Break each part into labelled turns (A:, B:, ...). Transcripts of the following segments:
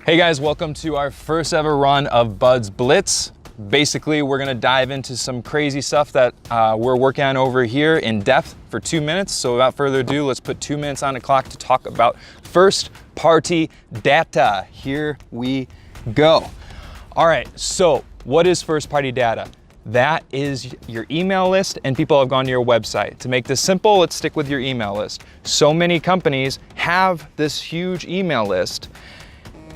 A: Hey guys, welcome to our first ever run of Bud's Blitz. Basically, we're gonna dive into some crazy stuff that we're working on over here in depth for 2 minutes. So without further ado, let's put 2 minutes on the clock to talk about first party data. Here we go. All right, so what is first party data? That is your email list, and people have gone to your website. To make this simple, let's stick with your email list. So many companies have this huge email list,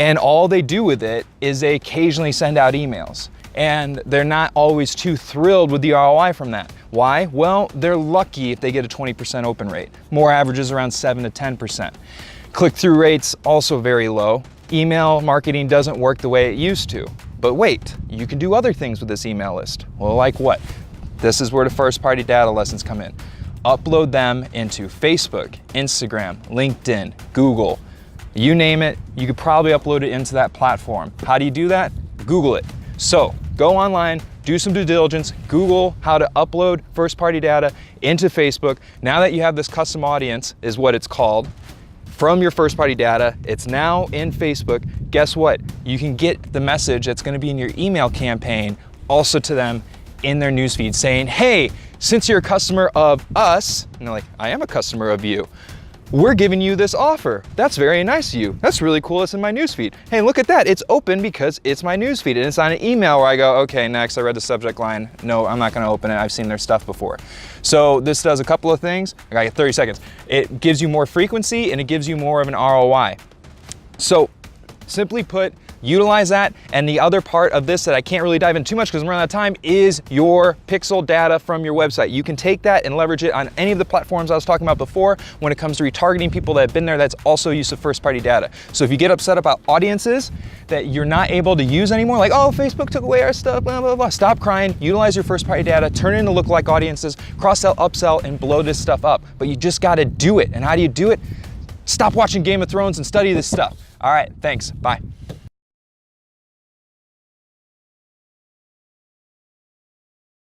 A: and all they do with it is they occasionally send out emails. And they're not always too thrilled with the ROI from that. Why? Well, they're lucky if they get a 20% open rate. More averages around 7 to 10%. Click-through rates also very low. Email marketing doesn't work the way it used to. But wait, you can do other things with this email list. Well, like what? This is where the first party data lessons come in. Upload them into Facebook, Instagram, LinkedIn, Google. You name it, you could probably upload it into that platform. How do you do that? Google it. So go online, do some due diligence, Google how to upload first party data into Facebook. Now that you have this custom audience, is what it's called, from your first party data, it's now in Facebook. Guess what? You can get the message that's gonna be in your email campaign also to them in their newsfeed saying, hey, since you're a customer of us, and they're like, I am a customer of you, we're giving you this offer. That's very nice of you. That's really cool. It's in my newsfeed. Hey, look at that. It's open because it's my newsfeed. And it's on an email where I go, okay, next, I read the subject line. No, I'm not gonna open it. I've seen their stuff before. So this does a couple of things. I got 30 seconds. It gives you more frequency and it gives you more of an ROI. So simply put, utilize that. And the other part of this that I can't really dive in too much because I'm running out of time is your pixel data from your website. You can take that and leverage it on any of the platforms I was talking about before when it comes to retargeting people that have been there. That's also use of first party data. So if you get upset about audiences that you're not able to use anymore, like, oh, Facebook took away our stuff, blah, blah, blah. Stop crying, utilize your first party data, turn it into lookalike audiences, cross-sell, upsell, and blow this stuff up. But you just gotta do it. And how do you do it? Stop watching Game of Thrones and study this stuff. All right, thanks, bye.